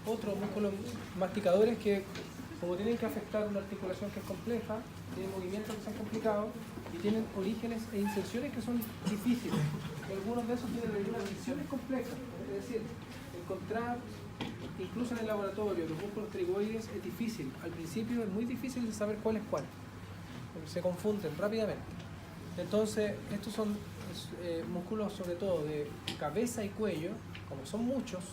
otros músculos masticadores que, como tienen que afectar una articulación que es compleja, tienen movimientos que son complicados y tienen orígenes e inserciones que son difíciles. Algunos de esos tienen algunas inserciones complejas, es decir, encontrar incluso en el laboratorio los músculos pterigoides es difícil. Al principio es muy difícil de saber cuál es cuál, porque se confunden rápidamente. Entonces, estos son músculos sobre todo de cabeza y cuello, como son muchos,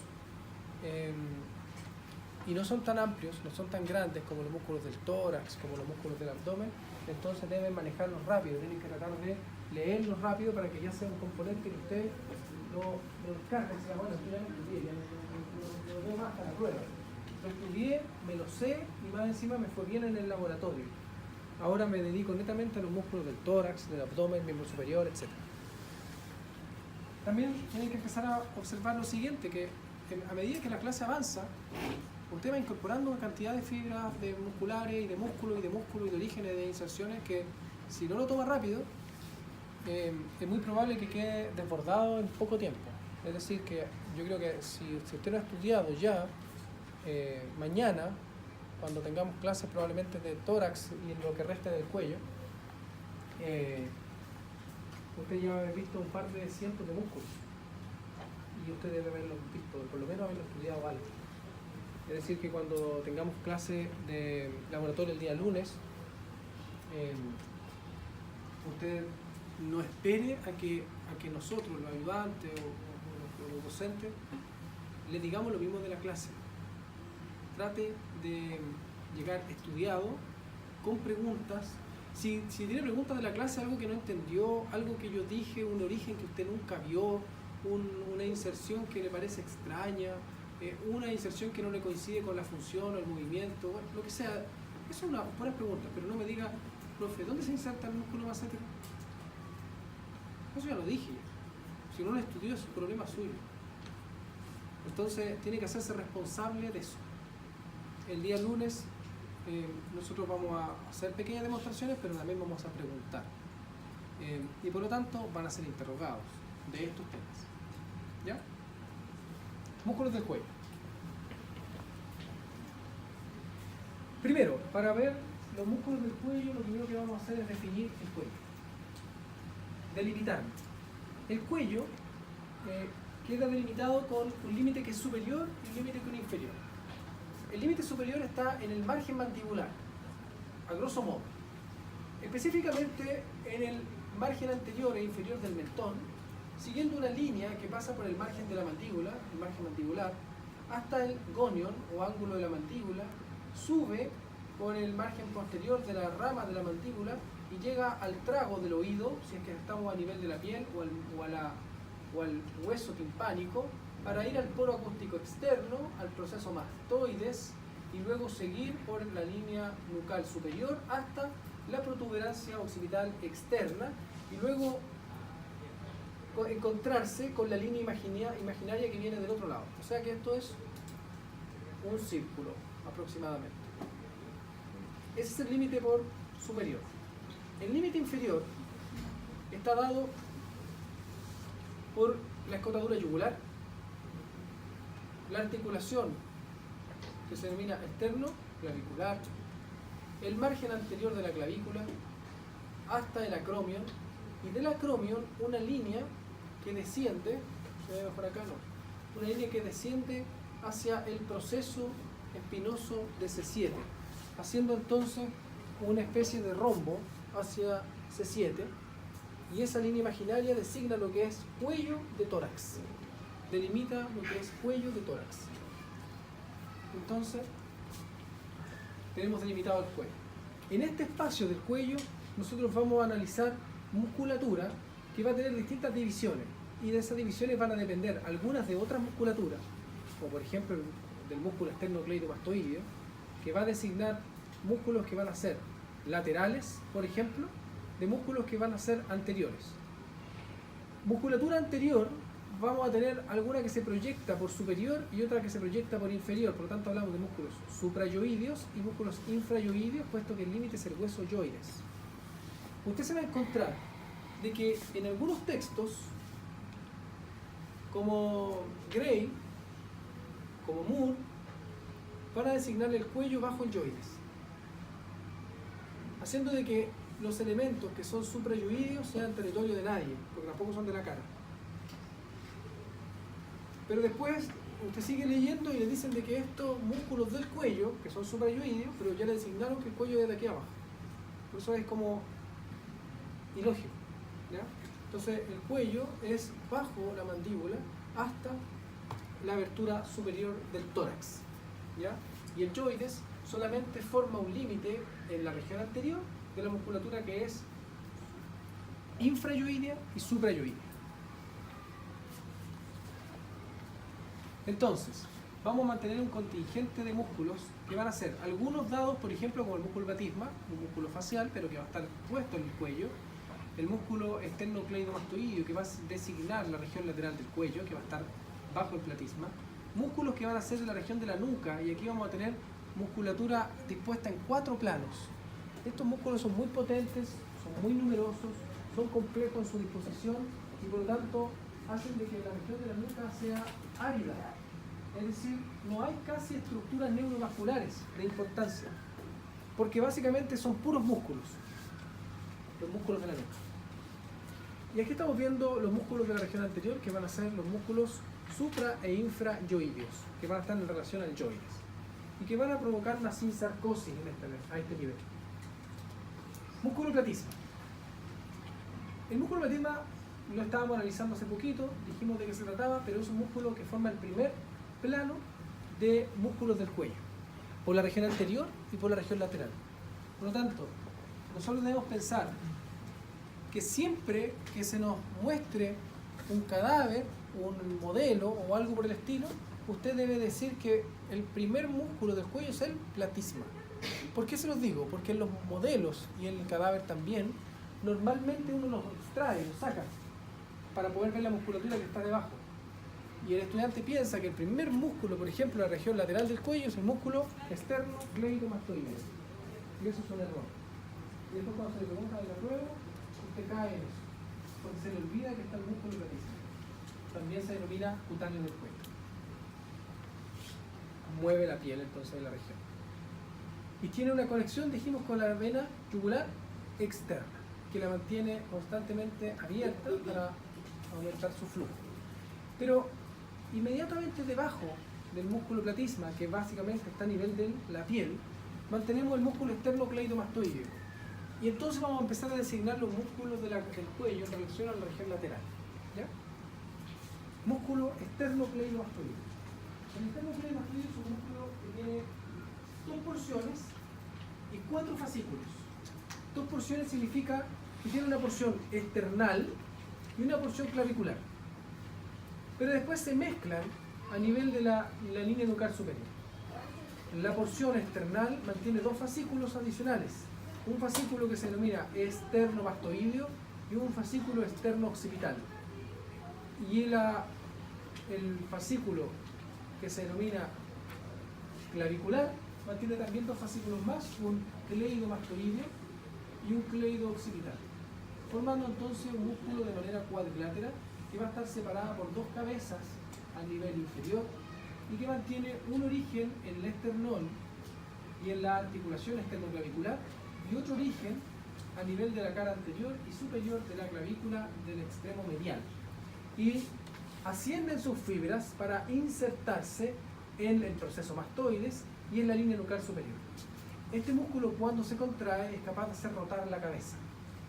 y no son tan amplios, no son tan grandes como los músculos del tórax, como los músculos del abdomen, entonces deben manejarlos rápido, tienen que tratar de leerlos rápido para que ya sea un componente que usted lo descargue, y diga, bueno, yo ya lo estudié, ya no veo más hasta la prueba. Lo estudié, me lo sé y más encima me fue bien en el laboratorio. Ahora me dedico netamente a los músculos del tórax, del abdomen, miembro superior, etc. También tienen que empezar a observar lo siguiente, que a medida que la clase avanza, usted va incorporando una cantidad de fibras de musculares y de músculos y de músculos y de orígenes de inserciones que si no lo toma rápido, es muy probable que quede desbordado en poco tiempo. Es decir, que yo creo que si usted lo ha estudiado ya, mañana, cuando tengamos clases probablemente de tórax y en lo que resta del cuello, usted ya va a haber visto un par de cientos de músculos y usted debe haberlo visto, por lo menos haberlo estudiado algo. Es decir, que cuando tengamos clase de laboratorio el día lunes, usted no espere a que nosotros, los ayudantes o los docentes, le digamos lo mismo de la clase. Trate de llegar estudiado, con preguntas. Si tiene preguntas de la clase, algo que no entendió, algo que yo dije, un origen que usted nunca vio, una inserción que le parece extraña, una inserción que no le coincide con la función o el movimiento, bueno, lo que sea, eso es una buena pregunta, pero no me diga, profe, ¿dónde se inserta el músculo masséter? Eso ya lo dije. Si no lo estudió, es un problema suyo. Entonces, tiene que hacerse responsable de eso. El día lunes nosotros vamos a hacer pequeñas demostraciones, pero también vamos a preguntar. Y por lo tanto, van a ser interrogados de estos temas. ¿Ya? Músculos del cuello. Primero, para ver los músculos del cuello, lo primero que vamos a hacer es definir el cuello. Delimitarlo. El cuello queda delimitado con un límite que es superior y un límite que es inferior. El límite superior está en el margen mandibular, a grosso modo. Específicamente en el margen anterior e inferior del mentón, siguiendo una línea que pasa por el margen de la mandíbula, el margen mandibular, hasta el gonion o ángulo de la mandíbula, sube por el margen posterior de la rama de la mandíbula y llega al trago del oído, si es que estamos a nivel de la piel o al hueso timpánico, para ir al poro acústico externo, al proceso mastoides, y luego seguir por la línea nucal superior hasta la protuberancia occipital externa, y luego encontrarse con la línea imaginaria que viene del otro lado. O sea que esto es un círculo aproximadamente. Ese es el límite por superior. El límite inferior está dado por la escotadura yugular, la articulación que se denomina externo clavicular, el margen anterior de la clavícula hasta el acromion, y del acromion una línea que desciende, ¿se ve mejor acá? No, una línea que desciende hacia el proceso espinoso de C7, haciendo entonces una especie de rombo hacia C7, y esa línea imaginaria designa lo que es cuello de tórax, delimita lo que es cuello de tórax. Entonces tenemos delimitado el cuello. En este espacio del cuello nosotros vamos a analizar musculatura que va a tener distintas divisiones, y de esas divisiones van a depender algunas de otras musculaturas, como por ejemplo del músculo esternocleidomastoideo, que va a designar músculos que van a ser laterales, por ejemplo, de músculos que van a ser anteriores. Musculatura anterior, vamos a tener alguna que se proyecta por superior y otra que se proyecta por inferior, por lo tanto hablamos de músculos suprayoideos y músculos infrayoideos, puesto que el límite es el hueso yoides. Usted se va a encontrar de que en algunos textos, como Gray, como Moore, van a designar el cuello bajo el yoides, haciendo de que los elementos que son suprayoideos sean territorio de nadie, porque tampoco son de la cara. Pero después usted sigue leyendo y le dicen de que estos músculos del cuello, que son suprayoideos, pero ya le designaron que el cuello es de aquí abajo. Por eso es como ilógico, ¿ya? Entonces el cuello es bajo la mandíbula hasta la abertura superior del tórax, ¿ya? Y el yoides solamente forma un límite en la región anterior de la musculatura que es infrayoidea y suprayoidea. Entonces, vamos a mantener un contingente de músculos que van a ser algunos dados, por ejemplo, como el músculo platisma, un músculo facial, pero que va a estar puesto en el cuello, el músculo esternocleidomastoideo, que va a designar la región lateral del cuello, que va a estar bajo el platisma, músculos que van a ser de la región de la nuca, y aquí vamos a tener musculatura dispuesta en 4 planos. Estos músculos son muy potentes, son muy numerosos, son complejos en su disposición y por lo tanto hacen de que la región de la nuca sea árida, es decir, no hay casi estructuras neurovasculares de importancia, porque básicamente son puros músculos, los músculos de la nuca. Y aquí estamos viendo los músculos de la región anterior, que van a ser los músculos supra e infrayoideos, que van a estar en relación al yoides y que van a provocar una sinsarcosis a este nivel. Músculo platisma. El músculo platisma lo estábamos analizando hace poquito, dijimos de qué se trataba, pero es un músculo que forma el primer plano de músculos del cuello, por la región anterior y por la región lateral. Por lo tanto, nosotros debemos pensar que siempre que se nos muestre un cadáver, un modelo o algo por el estilo, usted debe decir que el primer músculo del cuello es el platisma. ¿Por qué se los digo? Porque en los modelos y en el cadáver también, normalmente uno los extrae, los saca, para poder ver la musculatura que está debajo. Y el estudiante piensa que el primer músculo, por ejemplo, la región lateral del cuello, es el músculo esternocleidomastoideo. Y eso es un error. Y después cuando se le pregunta en la prueba, usted cae en eso, porque se le olvida que está el músculo platisma. También se denomina cutáneo del cuello. Mueve la piel entonces de la región. Y tiene una conexión, dijimos, con la vena yugular externa, que la mantiene constantemente abierta para aumentar su flujo. Pero inmediatamente debajo del músculo platisma, que básicamente está a nivel de la piel, mantenemos el músculo esternocleidomastoideo. Y entonces vamos a empezar a designar los músculos del cuello en relación a la región lateral, ¿ya? Músculo esternocleidomastoideo. El esternocleidomastoideo es un músculo que tiene 2 porciones y 4 fascículos. 2 porciones significa que tiene una porción external y una porción clavicular. Pero después se mezclan a nivel de la línea nucar superior. La porción external mantiene 2 fascículos adicionales. Un fascículo que se denomina esternomastoideo y un fascículo externo-occipital. Y el fascículo que se denomina clavicular mantiene también 2 fascículos más, un cleidomastoideo y un cleido-occipital, formando entonces un músculo de manera cuadrilátera que va a estar separada por 2 cabezas a nivel inferior y que mantiene un origen en el esternón y en la articulación esternoclavicular y otro origen a nivel de la cara anterior y superior de la clavícula del extremo medial. Y ascienden sus fibras para insertarse en el proceso mastoides y en la línea nucar superior. Este músculo, cuando se contrae, es capaz de hacer rotar la cabeza,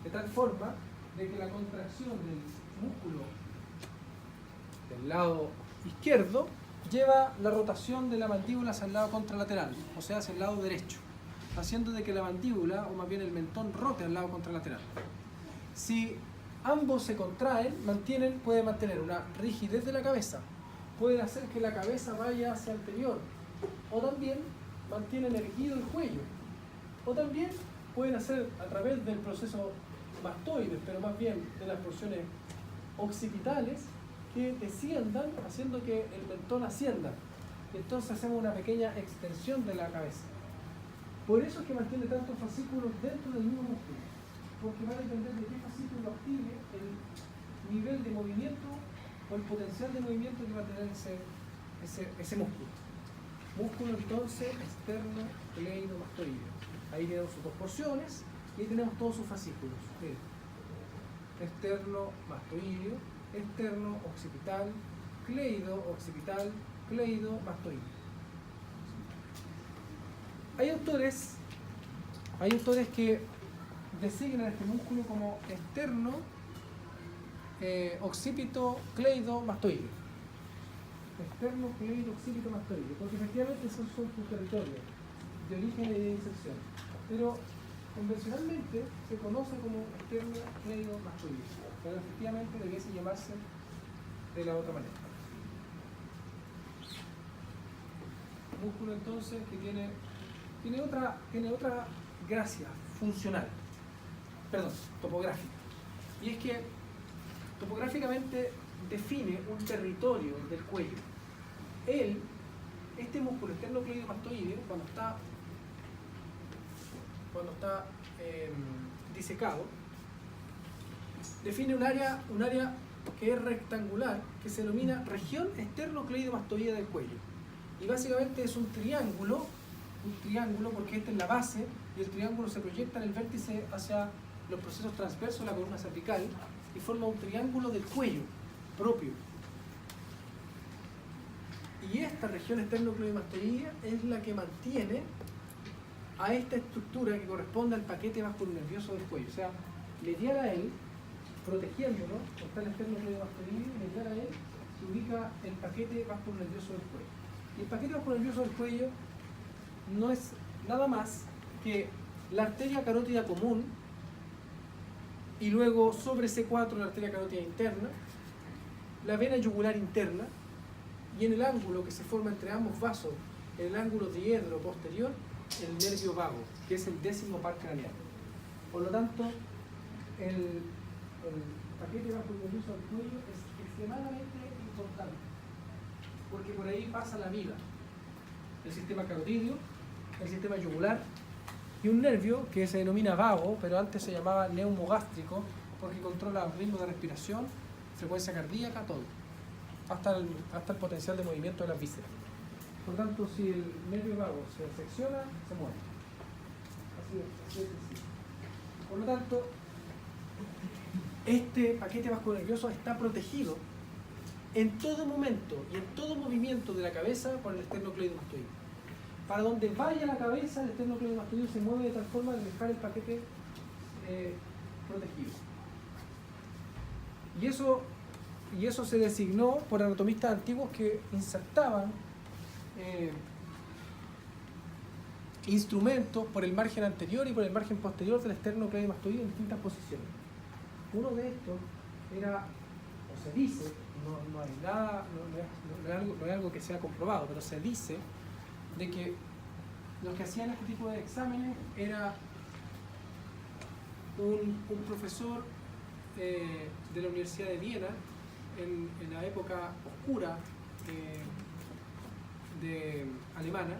de tal forma de que la contracción del músculo del lado izquierdo lleva la rotación de la mandíbula hacia el lado contralateral, o sea, hacia el lado derecho, haciendo de que la mandíbula, o más bien el mentón, rote al lado contralateral. Si ambos se contraen, puede mantener una rigidez de la cabeza, puede hacer que la cabeza vaya hacia el anterior, o también mantienen erguido el cuello, o también pueden hacer a través del proceso mastoides, pero más bien de las porciones occipitales, que desciendan, haciendo que el mentón ascienda. Entonces hacemos una pequeña extensión de la cabeza. Por eso es que mantiene tantos fascículos dentro del mismo músculo, porque va a depender de qué fascículo active el nivel de movimiento o el potencial de movimiento que va a tener ese músculo. músculo entonces externo cleidomastoideo. Ahí tenemos sus dos porciones y ahí tenemos todos sus fascículos. Miren. Externo mastoideo, externo occipital, cleido occipital, cleido mastoideo. Hay autores que designan este músculo como externo occipito cleido mastoideo. Externo cleido occipito mastoideo, porque efectivamente esos son sus territorios de origen y de inserción. Pero convencionalmente se conoce como externo cleido mastoideo, pero efectivamente debiese llamarse de la otra manera. Músculo entonces que tiene otra gracia funcional, topográfica, y es que topográficamente define un territorio del cuello. Este músculo externo cleidomastoideo, cuando está disecado, define un área que es rectangular, que se denomina región externo-cleidomastoidea del cuello. Y básicamente es un triángulo porque esta es la base, y el triángulo se proyecta en el vértice hacia los procesos transversos de la columna cervical y forma un triángulo del cuello propio. Y esta región externo-cleidomastoidea es la que mantiene a esta estructura que corresponde al paquete vasculonervioso del cuello. O sea, medial a él, protegiéndolo, está el externo-cleidomastoideo, medial a él se ubica el paquete vasculonervioso del cuello. Y el paquete vasculonervioso del cuello no es nada más que la arteria carótida común y luego sobre C4 la arteria carótida interna, la vena yugular interna, y en el ángulo que se forma entre ambos vasos, en el ángulo diedro posterior, el nervio vago, que es el 10º par craneal. Por lo tanto, el paquete vasculonervioso del cuello es extremadamente importante, porque por ahí pasa la vida, el sistema carotídeo, el sistema yugular y un nervio que se denomina vago, pero antes se llamaba neumogástrico, porque controla el ritmo de respiración, frecuencia cardíaca, todo, hasta el potencial de movimiento de las vísceras. Por lo tanto, si el nervio vago se secciona, se muere. Así es sencillo. Por lo tanto, este paquete vasculonervioso está protegido en todo momento y en todo movimiento de la cabeza por el esternocleidomastoideo. Para donde vaya la cabeza, el esternocleidomastoideo se mueve de tal forma de dejar el paquete protegido. Y eso se designó por anatomistas antiguos que insertaban instrumentos por el margen anterior y por el margen posterior del esternocleidomastoideo en distintas posiciones. Uno de estos era, o se dice, no hay nada, no es algo que sea comprobado, pero se dice de que los que hacían este tipo de exámenes era un profesor de la Universidad de Viena en la época oscura de alemana.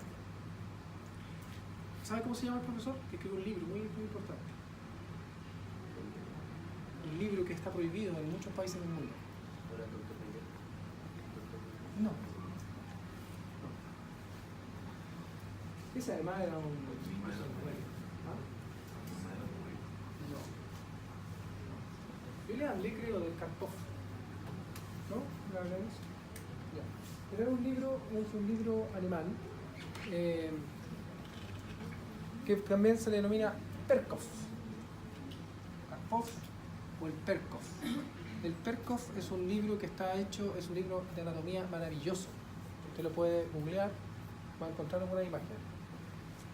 ¿Sabe cómo se llama el profesor? Que escribió un libro muy, muy importante. Un libro que está prohibido en muchos países del mundo. No. Ese además era un... ¿Ah? No. Yo le hablé, creo, del Karpov. ¿No? ¿Le hablé de eso? Ya. Pero es un libro alemán que también se le denomina Perkov. Karpov o el Perkov. El Perkov es un libro que está hecho, es un libro de anatomía maravilloso. Usted lo puede googlear, va a encontrar algunas imágenes.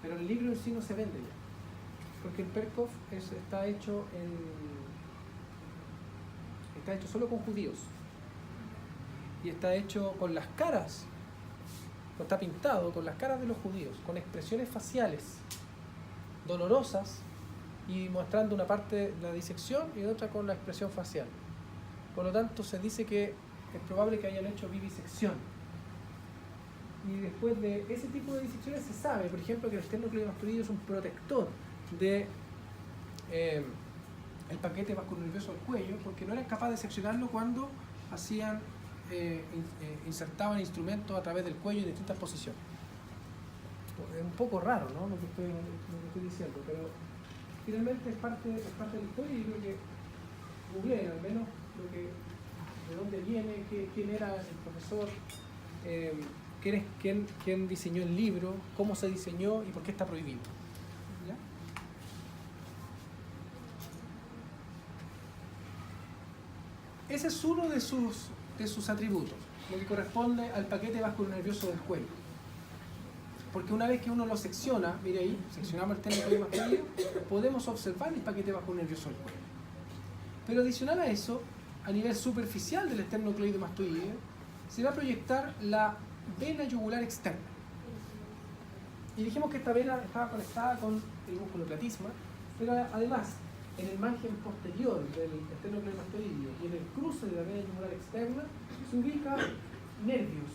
Pero el libro en sí no se vende ya, porque el Perkov está hecho solo con judíos y está hecho con las caras, no está pintado con las caras de los judíos, con expresiones faciales dolorosas y mostrando una parte de la disección y otra con la expresión facial. Por lo tanto, se dice que es probable que hayan hecho vivisección. Y después de ese tipo de disecciones se sabe, por ejemplo, que el esternocleidomastoideo es un protector de el paquete vasculonervioso del cuello, porque no eran capaces de seccionarlo cuando insertaban instrumentos a través del cuello en distintas posiciones. Es un poco raro, ¿no? Lo que estoy diciendo, pero finalmente es parte de la historia y creo que googleen al menos de dónde viene, quién era el profesor, quién diseñó el libro, cómo se diseñó y por qué está prohibido. ¿Ya? Ese es uno de sus atributos, lo que corresponde al paquete vasculonervioso del cuello. Porque una vez que uno lo secciona, mire ahí, seccionamos el esternocleidomastoideo, podemos observar el paquete vasculonervioso del cuello. Pero adicional a eso, a nivel superficial del esternocleidomastoideo, se va a proyectar la vena yugular externa. Y dijimos que esta vena estaba conectada con el músculo platysma, pero además, en el margen posterior del esternocleidomastoideo y en el cruce de la vena yugular externa, se ubican nervios,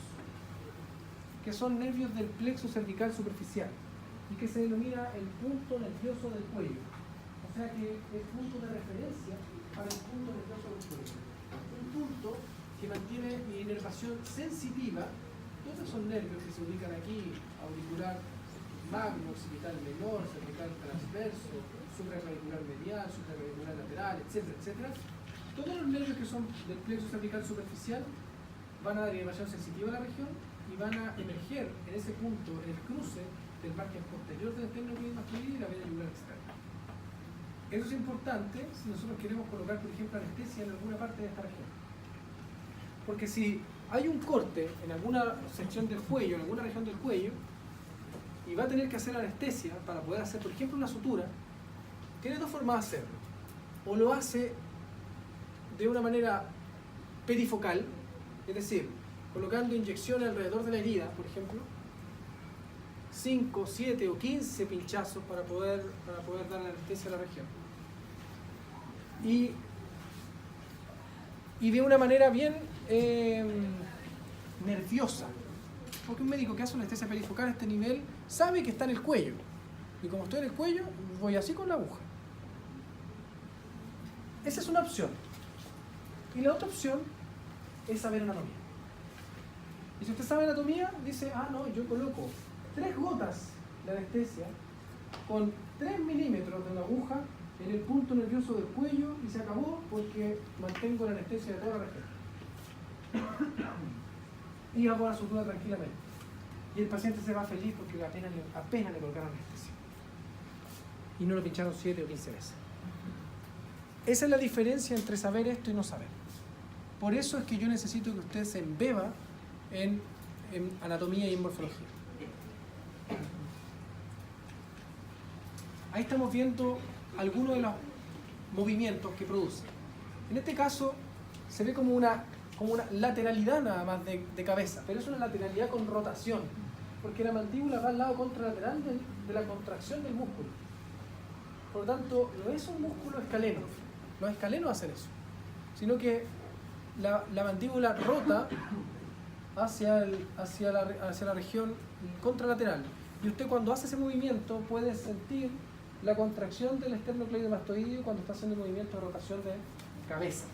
que son nervios del plexo cervical superficial y que se denomina el punto nervioso del cuello. O sea que es punto de referencia para el punto nervioso del cuello. Un punto que mantiene mi inervación sensitiva. Todos esos nervios que se ubican aquí, auricular magno, occipital menor, cervical transverso, supraclavicular medial, supraclavicular lateral, etcétera, etcétera. Todos los nervios que son del plexo cervical superficial van a dar inervación sensitiva a la región y van a emerger en ese punto, en el cruce del margen posterior del esternocleidomastoideo y la vena yugular externa. Eso es importante si nosotros queremos colocar, por ejemplo, anestesia en alguna parte de esta región. Porque si hay un corte en alguna sección del cuello, en alguna región del cuello, y va a tener que hacer anestesia para poder hacer, por ejemplo, una sutura, tiene dos formas de hacerlo. O lo hace de una manera perifocal, es decir, colocando inyecciones alrededor de la herida, por ejemplo, 5, 7 o 15 pinchazos para poder dar anestesia a la región. Y de una manera bien nerviosa, porque un médico que hace una anestesia perifocal a este nivel sabe que está en el cuello, y como estoy en el cuello, voy así con la aguja. Esa es una opción. Y la otra opción es saber anatomía. Y si usted sabe anatomía, dice, no, yo coloco 3 gotas de anestesia con 3 milímetros de una aguja en el punto nervioso del cuello y se acabó porque mantengo la anestesia de toda la región. Y hago la sutura tranquilamente. Y el paciente se va feliz porque apenas le colocaron anestesia. Y no lo pincharon 7 o 15 veces. Esa es la diferencia entre saber esto y no saber. Por eso es que yo necesito que usted se embeba en anatomía y en morfología. Ahí estamos viendo algunos de los movimientos que produce. En este caso se ve como una lateralidad nada más de cabeza, pero es una lateralidad con rotación, porque la mandíbula va al lado contralateral de la contracción del músculo. Por lo tanto, no es un músculo escaleno. Los escalenos hacen eso, sino que la mandíbula rota hacia la región contralateral. Y usted cuando hace ese movimiento puede sentir la contracción del esternocleidomastoideo cuando está haciendo el movimiento de rotación de cabeza.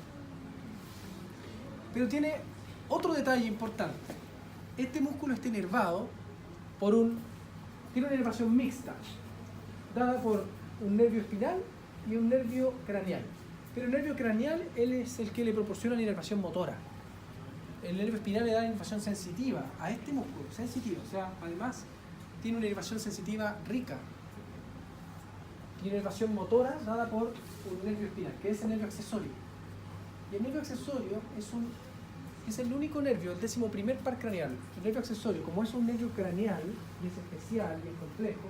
Pero tiene otro detalle importante. Este músculo está inervado tiene una inervación mixta, dada por un nervio espinal y un nervio craneal. Pero el nervio craneal, él es el que le proporciona la inervación motora. El nervio espinal le da inervación sensitiva a este músculo, sensitiva, o sea, además tiene una inervación sensitiva rica. Y inervación motora dada por un nervio espinal, que es el nervio accesorio. Y el nervio accesorio es el único nervio, el 11º par craneal. El nervio accesorio, como es un nervio craneal, y es especial y es complejo,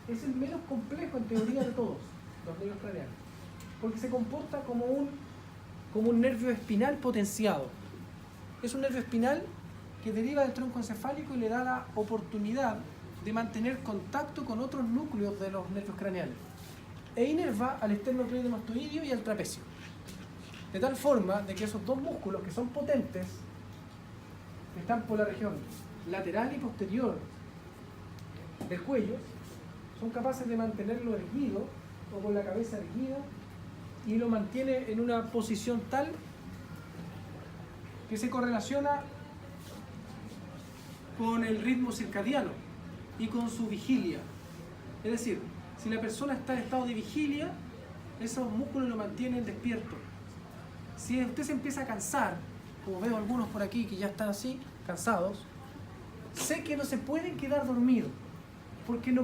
es el menos complejo en teoría de todos los nervios craneales, porque se comporta como un nervio espinal potenciado. Es un nervio espinal que deriva del tronco encefálico y le da la oportunidad de mantener contacto con otros núcleos de los nervios craneales e inerva al esternocleidomastoideo y al trapecio, de tal forma de que esos dos músculos que son potentes, que están por la región lateral y posterior del cuello, son capaces de mantenerlo erguido o con la cabeza erguida, y lo mantiene en una posición tal que se correlaciona con el ritmo circadiano. y con su vigilia. Es decir, si la persona está en estado de vigilia, esos músculos lo mantienen despierto. Si usted se empieza a cansar, como veo algunos por aquí que ya están así, cansados, sé que no se pueden quedar dormidos, porque no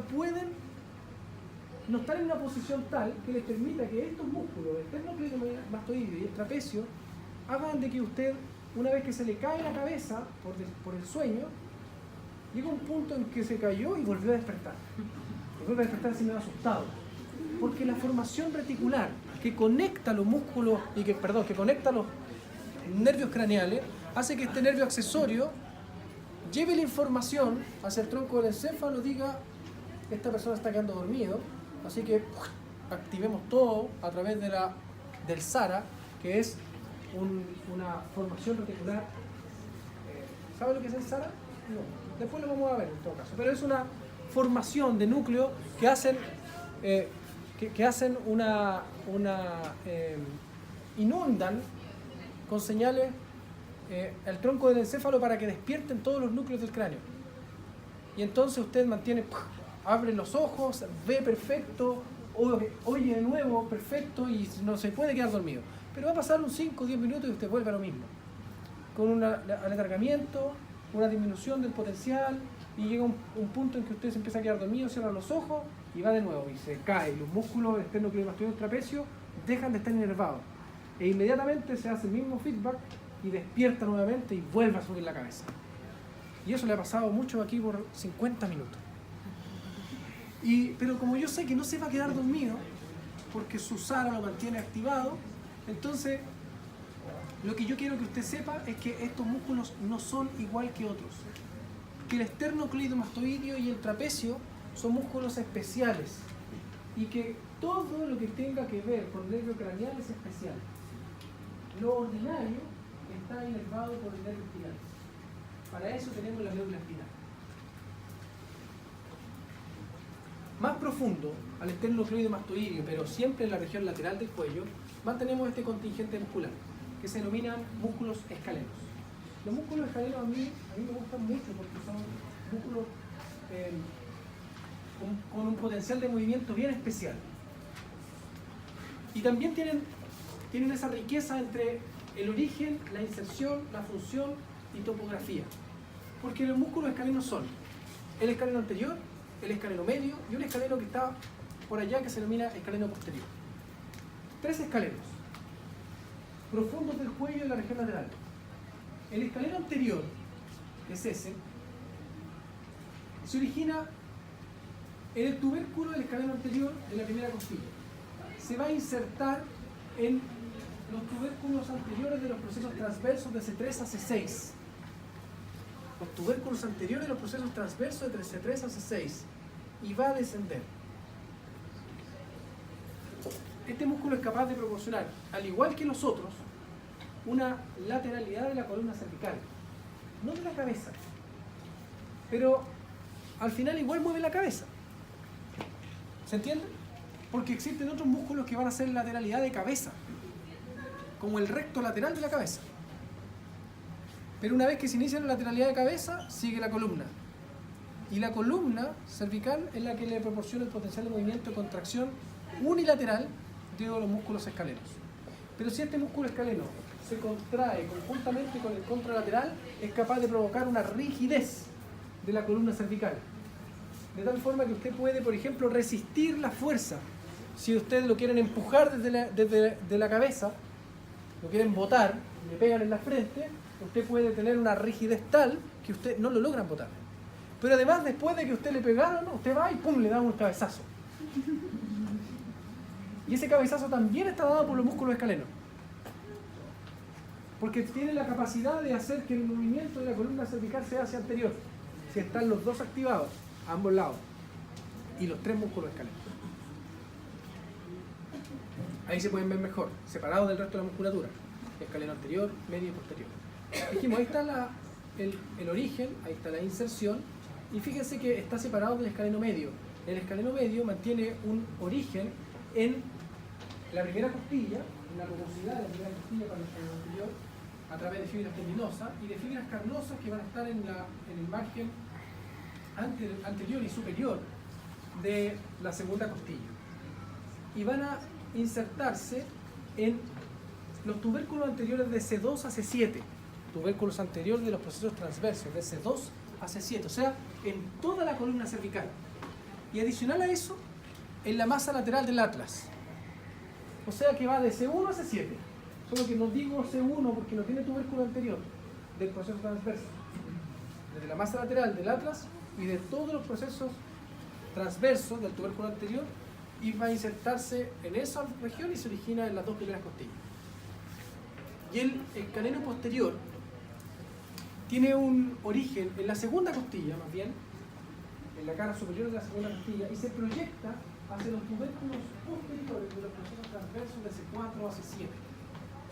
están en una posición tal que les permita que estos músculos, el esternocleidomastoideo y el trapecio, hagan de que usted, una vez que se le cae la cabeza por el sueño, llega un punto en que se cayó y volvió a despertar. Y vuelve a despertar sin haber asustado. Porque la formación reticular que conecta los músculos que conecta los nervios craneales hace que este nervio accesorio lleve la información hacia el tronco del encéfalo, diga, esta persona está quedando dormido, así que activemos todo a través del SARA, que es una formación reticular. ¿Sabe lo que es el SARA? No. Después lo vamos a ver en todo caso. Pero es una formación de núcleo que hacen inundan con señales el tronco del encéfalo para que despierten todos los núcleos del cráneo. Y entonces usted abre los ojos, ve perfecto, oye de nuevo perfecto y no se puede quedar dormido. Pero va a pasar unos 5 o 10 minutos y usted vuelve a lo mismo. Con un alargamiento, una disminución del potencial, y llega un punto en que usted se empieza a quedar dormido, cierra los ojos y va de nuevo y se cae. Los músculos esternocleidomastoideo y trapecio dejan de estar inervados e inmediatamente se hace el mismo feedback y despierta nuevamente y vuelve a subir la cabeza. Y eso le ha pasado mucho aquí por 50 minutos. Pero como yo sé que no se va a quedar dormido porque su SARA lo mantiene activado, entonces lo que yo quiero que usted sepa es que estos músculos no son igual que otros. Que el esternocleidomastoideo y el trapecio son músculos especiales y que todo lo que tenga que ver con el nervio craneal es especial. Lo ordinario está inervado por el nervio espinal. Para eso tenemos la médula espinal. Más profundo al esternocleidomastoideo, pero siempre en la región lateral del cuello, mantenemos este contingente muscular que se denominan músculos escalenos. Los músculos escalenos a mí me gustan mucho porque son músculos con un potencial de movimiento bien especial. Y también tienen esa riqueza entre el origen, la inserción, la función y topografía. Porque los músculos escalenos son el escaleno anterior, el escaleno medio y un escaleno que está por allá que se denomina escaleno posterior. 3 escalenos profundos del cuello en la región lateral. El escaleno anterior, que es ese, se origina en el tubérculo del escaleno anterior de la primera costilla. Se va a insertar en los tubérculos anteriores de los procesos transversos de C3 a C6. Los tubérculos anteriores de los procesos transversos de C3 a C6. Y va a descender. Este músculo es capaz de proporcionar, al igual que los otros, una lateralidad de la columna cervical. No de la cabeza. Pero al final igual mueve la cabeza. ¿Se entiende? Porque existen otros músculos que van a hacer lateralidad de cabeza, como el recto lateral de la cabeza. Pero una vez que se inicia la lateralidad de cabeza, sigue la columna. Y la columna cervical es la que le proporciona el potencial de movimiento y contracción unilateral de los músculos escalenos. Pero si este músculo escaleno se contrae conjuntamente con el contralateral, es capaz de provocar una rigidez de la columna cervical. De tal forma que usted puede, por ejemplo, resistir la fuerza. Si ustedes lo quieren empujar desde la cabeza, lo quieren botar, le pegan en la frente, usted puede tener una rigidez tal que usted no lo logran botar. Pero además, después de que usted le pegaron, usted va y ¡pum!, le da un cabezazo. Y ese cabezazo también está dado por los músculos escalenos. Porque tiene la capacidad de hacer que el movimiento de la columna cervical sea hacia anterior. Si están los dos activados, a ambos lados. Y los 3 músculos escalenos. Ahí se pueden ver mejor, separados del resto de la musculatura. Escaleno anterior, medio y posterior. Dijimos, ahí está el origen, ahí está la inserción. Y fíjense que está separado del escaleno medio. El escaleno medio mantiene un origen en la primera costilla, en la rugosidad de la primera costilla para el escaleno anterior, a través de fibras tendinosas y de fibras carnosas que van a estar en el margen anterior y superior de la segunda costilla. Y van a insertarse en los tubérculos anteriores de C2 a C7, tubérculos anteriores de los procesos transversos, de C2 a C7, o sea, en toda la columna cervical. Y adicional a eso, en la masa lateral del atlas. O sea que va de C1 a C7. Solo que no digo C1 porque no tiene tubérculo anterior del proceso transverso. Desde la masa lateral del atlas y de todos los procesos transversos del tubérculo anterior, y va a insertarse en esa región y se origina en las dos primeras costillas. Y el escaleno posterior tiene un origen en la segunda costilla, más bien, en la cara superior de la segunda costilla, y se proyecta hacia los tubérculos posteriores de los procesos transversos de C4 a C7.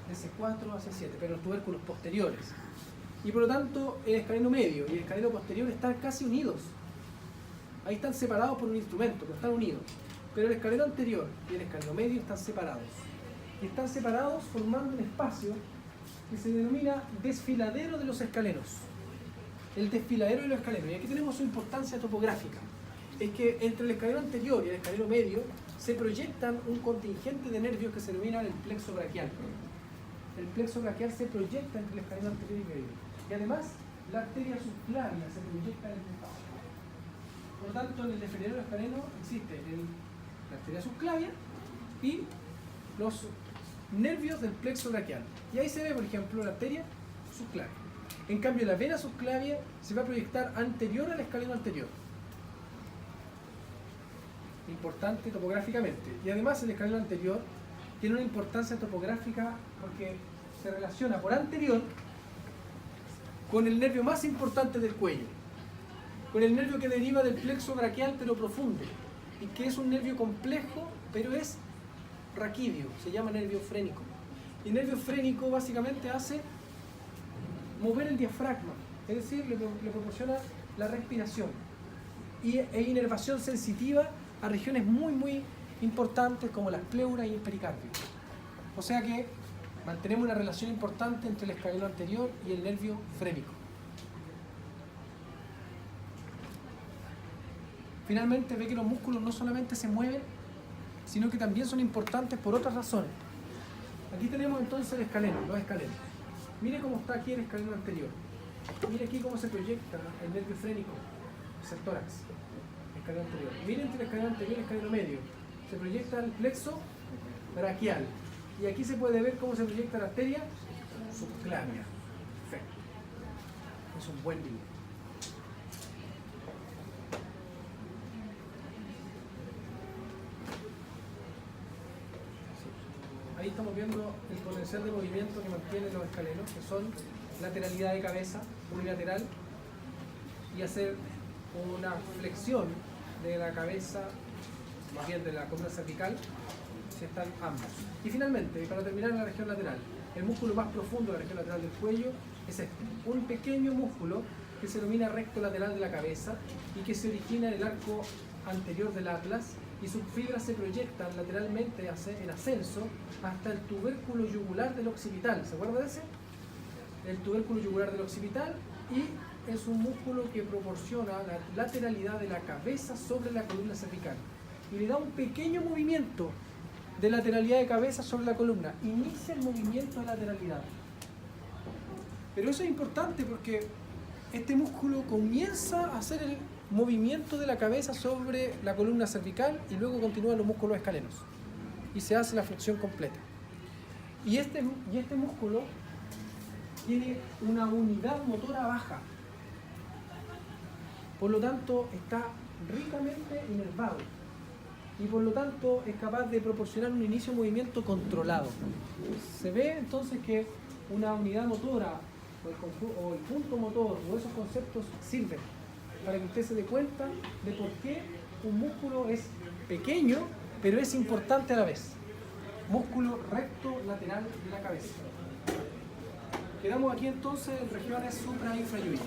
De C4 a C7, pero los tubérculos posteriores. Y por lo tanto, el escaleno medio y el escaleno posterior están casi unidos. Ahí están separados por un instrumento, pero están unidos. Pero el escaleno anterior y el escaleno medio están separados. Y están separados formando un espacio que se denomina desfiladero de los escalenos. El desfiladero de los escalenos. Y aquí tenemos su importancia topográfica. Es que entre el escaleno anterior y el escaleno medio se proyectan un contingente de nervios que se denomina el plexo braquial. El plexo braquial se proyecta entre el escaleno anterior y medio. Y además, la arteria subclavia se proyecta en el espacio. Por lo tanto, en el desfiladero del escaleno existe la arteria subclavia y los nervios del plexo braquial. Y ahí se ve, por ejemplo, la arteria subclavia. En cambio, la vena subclavia se va a proyectar anterior al escaleno anterior. Importante topográficamente. Y además, el escaleno anterior tiene una importancia topográfica porque se relaciona por anterior con el nervio más importante del cuello, con el nervio que deriva del plexo braquial pero profundo, y que es un nervio complejo pero es raquídeo, se llama nervio frénico. Y el nervio frénico básicamente hace mover el diafragma, es decir, le proporciona la respiración e inervación sensitiva a regiones muy importantes como las pleuras y el pericardio. O sea que mantenemos una relación importante entre el escaleno anterior y el nervio frénico. Finalmente ve que los músculos no solamente se mueven, sino que también son importantes por otras razones. Aquí tenemos entonces el escaleno, los escalenos. Mire cómo está aquí el escaleno anterior. Mire aquí cómo se proyecta el nervio frénico, el tórax, el escaleno anterior. Mire entre el escaleno anterior y el escaleno medio. Se proyecta el plexo braquial. Y aquí se puede ver cómo se proyecta la arteria subclavia. Perfecto. Es un buen dibujo. Ahí estamos viendo el potencial de movimiento que mantienen los escalenos, que son lateralidad de cabeza, unilateral, y hacer una flexión de la cabeza, más bien de la columna cervical, si están ambos. Y finalmente, para terminar en la región lateral, el músculo más profundo de la región lateral del cuello es este, un pequeño músculo que se denomina recto lateral de la cabeza y que se origina en el arco anterior del atlas, y sus fibras se proyectan lateralmente en ascenso hasta el tubérculo yugular del occipital. ¿Se acuerda de ese? El tubérculo yugular del occipital, y es un músculo que proporciona la lateralidad de la cabeza sobre la columna cervical y le da un pequeño movimiento de lateralidad de cabeza sobre la columna. Inicia el movimiento de lateralidad. Pero eso es importante porque este músculo comienza a hacer el movimiento de la cabeza sobre la columna cervical y luego continúan los músculos escalenos y se hace la flexión completa. Y este músculo tiene una unidad motora baja, por lo tanto está ricamente inervado y por lo tanto es capaz de proporcionar un inicio de movimiento controlado. Se ve entonces que una unidad motora o el punto motor o esos conceptos sirven para que usted se dé cuenta de por qué un músculo es pequeño, pero es importante a la vez. Músculo recto lateral de la cabeza. Quedamos aquí entonces en regiones supra e infrayuides.